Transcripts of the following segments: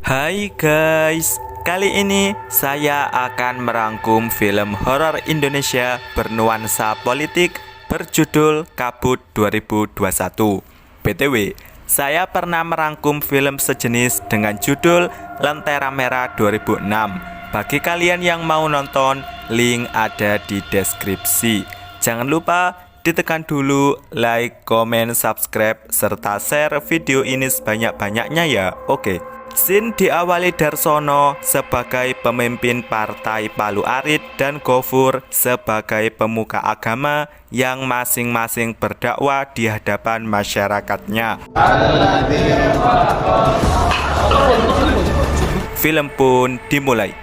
Hai guys, kali ini saya akan merangkum film horor Indonesia bernuansa politik berjudul Kabut 2021. BTW, saya pernah merangkum film sejenis dengan judul Lentera Merah 2006. Bagi kalian yang mau nonton, link ada di deskripsi. Jangan lupa ditekan dulu like, komen, subscribe, serta share video ini sebanyak-banyaknya ya. Oke. Scene diawali Darsono sebagai pemimpin partai Palu Arit dan Gofur sebagai pemuka agama yang masing-masing berdakwah di hadapan masyarakatnya. Film pun dimulai.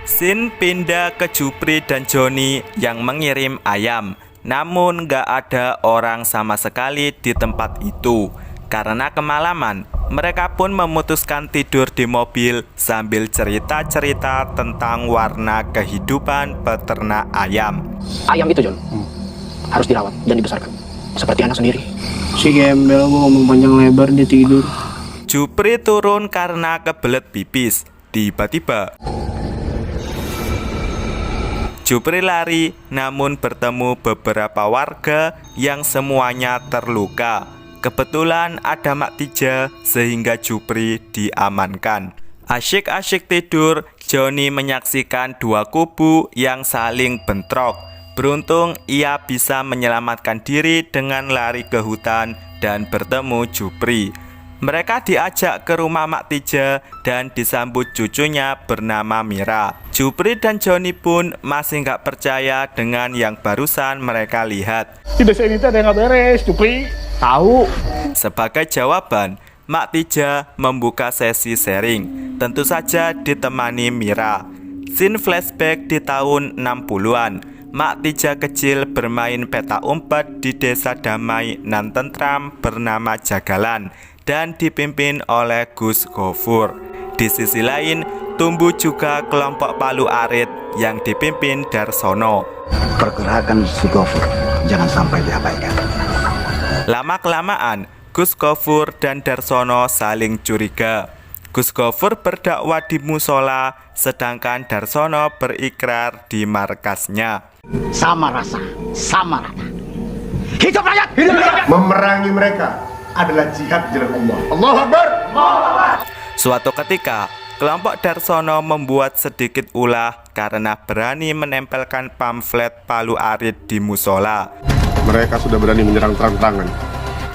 Scene pindah ke Jupri dan Joni yang mengirim ayam. Namun gak ada orang sama sekali di tempat itu. Karena kemalaman, mereka pun memutuskan tidur di mobil sambil cerita-cerita tentang warna kehidupan peternak ayam. Ayam itu, John, harus dirawat dan dibesarkan seperti anak sendiri. Si gembel gua ngomong panjang lebar dia tidur. Jupri turun karena kebelet pipis. Tiba-tiba Jupri lari, namun bertemu beberapa warga yang semuanya terluka. Kebetulan ada Mak Tija sehingga Jupri diamankan. Asyik-asyik tidur, Joni menyaksikan dua kubu yang saling bentrok. Beruntung ia bisa menyelamatkan diri dengan lari ke hutan dan bertemu Jupri. Mereka diajak ke rumah Mak Tija dan disambut cucunya bernama Mira. Jupri dan Joni pun masih gak percaya dengan yang barusan mereka lihat. Di desa ini ada yang gak beres, Jupri. Tahu. Sebagai jawaban, Mak Tija membuka sesi sharing, tentu saja ditemani Mira. Scene flashback di tahun 60-an. Mak Tija kecil bermain petak umpet di desa damai nan tentram bernama Jagalan dan dipimpin oleh Gus Gofur. Di sisi lain, tumbuh juga kelompok Palu Arit yang dipimpin Darsono. Pergerakan si Gofur jangan sampai diabaikan. Lama-kelamaan, Gus Gofur dan Darsono saling curiga. Gus Gofur berdakwah di musola, sedangkan Darsono berikrar di markasnya. Sama rasa, sama rata. Hidup rakyat! Hidup rakyat! Memerangi mereka adalah jihad di jalan Allah. Allahu Akbar! Suatu ketika, kelompok Darsono membuat sedikit ulah karena berani menempelkan pamflet Palu Arit di musola. Mereka sudah berani menyerang terang-terangan.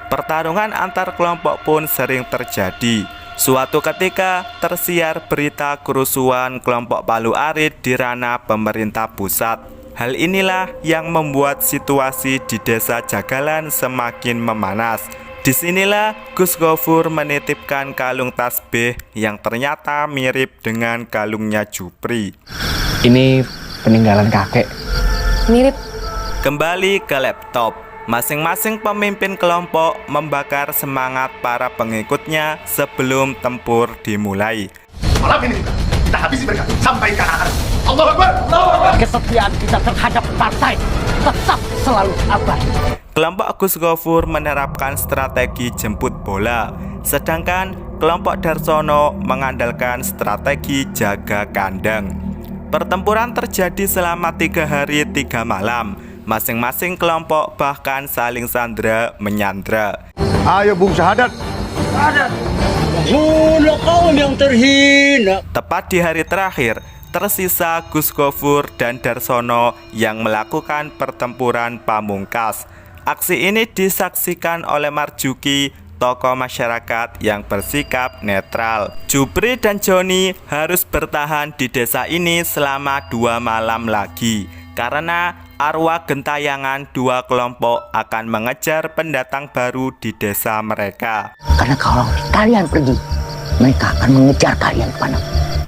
Pertarungan antar kelompok pun sering terjadi. Suatu ketika tersiar berita kerusuhan kelompok Palu Arit di ranah pemerintah pusat. Hal inilah yang membuat situasi di desa Jagalan semakin memanas. Disinilah Gus Gofur menitipkan kalung tasbih yang ternyata mirip dengan kalungnya Jupri. Ini peninggalan kakek. Mirip. Kembali ke laptop, masing-masing pemimpin kelompok membakar semangat para pengikutnya sebelum tempur dimulai. Malam ini kita habisi mereka sampai ke akar. Allahu Akbar! Kesetiaan kita terhadap partai tetap selalu abadi. Kelompok Gus Gofur menerapkan strategi jemput bola, sedangkan kelompok Darsono mengandalkan strategi jaga kandang. Pertempuran terjadi selama 3 hari 3 malam. Masing-masing kelompok bahkan saling sandra menyandra. Ayo Bung Syahadat. Bunuh kaum yang terhina. Tepat di hari terakhir, tersisa Gus Gofur dan Darsono yang melakukan pertempuran pamungkas. Aksi ini disaksikan oleh Marjuki, tokoh masyarakat yang bersikap netral. Jupri dan Joni harus bertahan di desa ini selama 2 malam lagi. Karena arwah gentayangan dua kelompok akan mengejar pendatang baru di desa mereka. Karena kalau kalian pergi, mereka akan mengejar kalian kemana.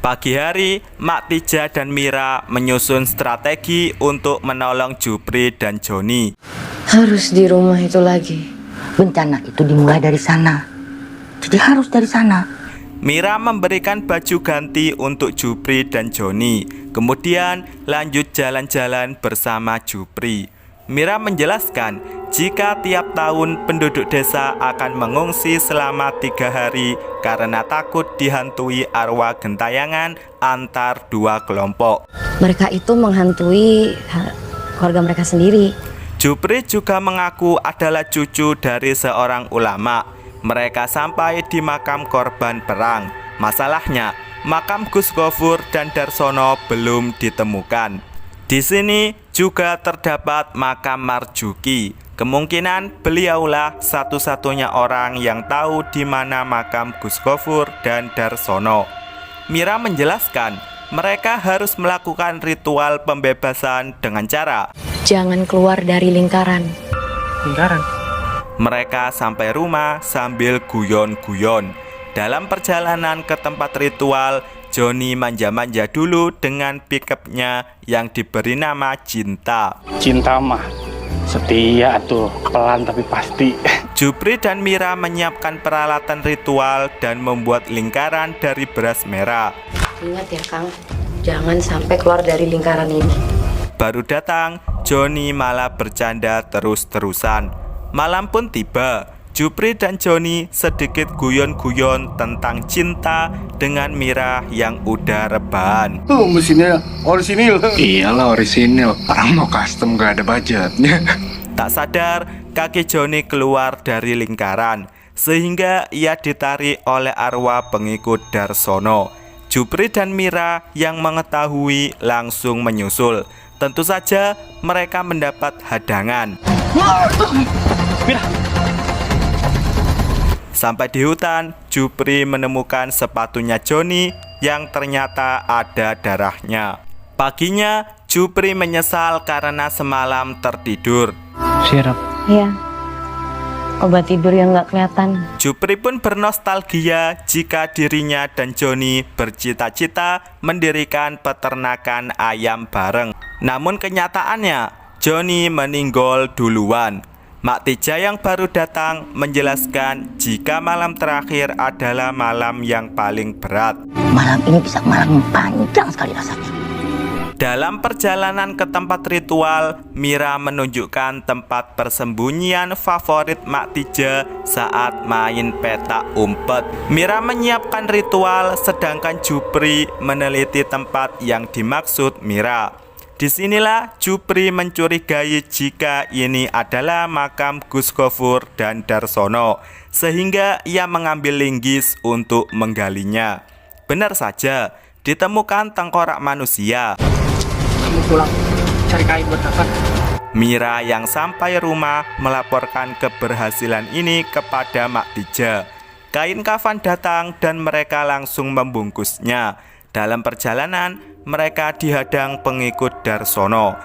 Pagi hari, Mak Tija dan Mira menyusun strategi untuk menolong Jupri dan Joni. Harus di rumah itu lagi. Bencana itu dimulai dari sana. Jadi harus dari sana. Mira memberikan baju ganti untuk Jupri dan Joni. Kemudian lanjut jalan-jalan bersama Jupri. Mira menjelaskan jika tiap tahun penduduk desa akan mengungsi selama 3 hari karena takut dihantui arwah gentayangan antar dua kelompok. Mereka itu menghantui keluarga mereka sendiri. Jupri juga mengaku adalah cucu dari seorang ulama. Mereka sampai di makam korban perang. Masalahnya, makam Gus Gofur dan Darsono belum ditemukan. Di sini juga terdapat makam Marjuki. Kemungkinan beliaulah satu-satunya orang yang tahu di mana makam Gus Gofur dan Darsono. Mira menjelaskan, mereka harus melakukan ritual pembebasan dengan cara Jangan keluar dari lingkaran. Lingkaran. mereka sampai rumah sambil guyon-guyon. Dalam perjalanan ke tempat ritual, Joni manja-manja dulu dengan pickupnya yang diberi nama Cinta. Cinta mah setia tuh, pelan tapi pasti. Jupri dan Mira menyiapkan peralatan ritual dan membuat lingkaran dari beras merah. Ingat ya Kang, jangan sampai keluar dari lingkaran ini. Baru datang, Joni malah bercanda terus-terusan. Malam pun tiba. Jupri dan Joni sedikit guyon-guyon tentang cinta dengan Mira yang udah rebahan. Mesinnya orisinil. Iyalah orisinil. Orang mau custom gak ada budgetnya. Tak sadar, kaki Joni keluar dari lingkaran, sehingga ia ditarik oleh arwah pengikut Darsono. Jupri dan Mira yang mengetahui langsung menyusul. Tentu saja mereka mendapat hadangan. Sampai di hutan, Jupri menemukan sepatunya Joni yang ternyata ada darahnya. Paginya, Jupri menyesal karena semalam tertidur. Sirap. Iya, obat tidur yang gak kelihatan. Jupri pun bernostalgia jika dirinya dan Joni bercita-cita mendirikan peternakan ayam bareng. Namun kenyataannya, Joni meninggal duluan. Mak Tija yang baru datang menjelaskan jika malam terakhir adalah malam yang paling berat. Malam ini bisa malam panjang sekali rasanya. Dalam perjalanan ke tempat ritual, Mira menunjukkan tempat persembunyian favorit Mak Tija saat main petak umpet. Mira menyiapkan ritual, sedangkan Jupri meneliti tempat yang dimaksud Mira. Disinilah Jupri mencurigai jika ini adalah makam Gus Gofur dan Darsono, sehingga ia mengambil linggis untuk menggalinya. Benar saja, ditemukan tengkorak manusia. Kamu pulang cari kain buat kafan. Mira yang sampai rumah melaporkan keberhasilan ini kepada Mak Tija. Kain kafan datang dan mereka langsung membungkusnya. Dalam perjalanan, mereka dihadang pengikut Darsono.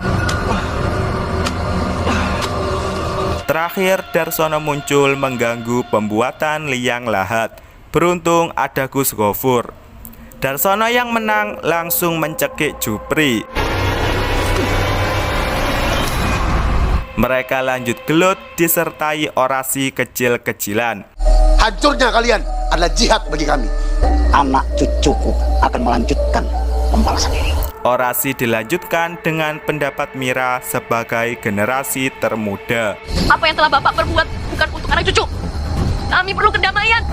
Terakhir, Darsono muncul mengganggu pembuatan liang lahat. Beruntung ada Gus Gofur. Darsono yang menang langsung mencekik Jupri. Mereka lanjut gelut disertai orasi kecil-kecilan. Hancurnya kalian adalah jihad bagi kami. Anak cucuku akan melanjutkan pembalasan ini. Orasi dilanjutkan dengan pendapat Mira sebagai generasi termuda. Apa yang telah Bapak perbuat bukan untuk anak cucu. Kami perlu kedamaian.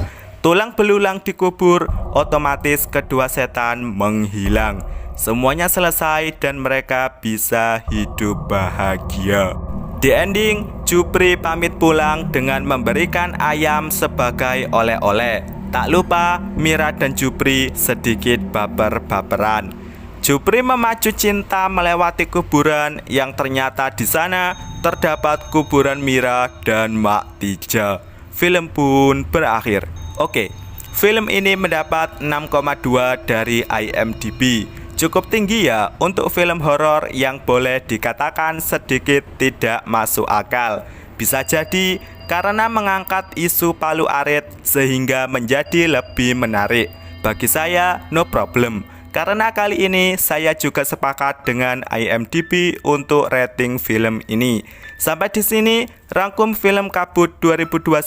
Tulang belulang dikubur, otomatis kedua setan menghilang. Semuanya selesai dan mereka bisa hidup bahagia. Di ending, Jupri pamit pulang dengan memberikan ayam sebagai oleh-oleh. Tak lupa, Mira dan Jupri sedikit baper-baperan. Jupri memacu Cinta melewati kuburan yang ternyata di sana terdapat kuburan Mira dan Mak Tija. Film pun berakhir. Oke, film ini mendapat 6,2 dari IMDb. Cukup tinggi ya untuk film horor yang boleh dikatakan sedikit tidak masuk akal. Bisa jadi karena mengangkat isu Palu Arit sehingga menjadi lebih menarik. Bagi saya, no problem. Karena kali ini saya juga sepakat dengan IMDb untuk rating film ini. Sampai di sini rangkum film Kabut 2021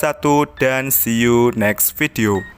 dan see you next video.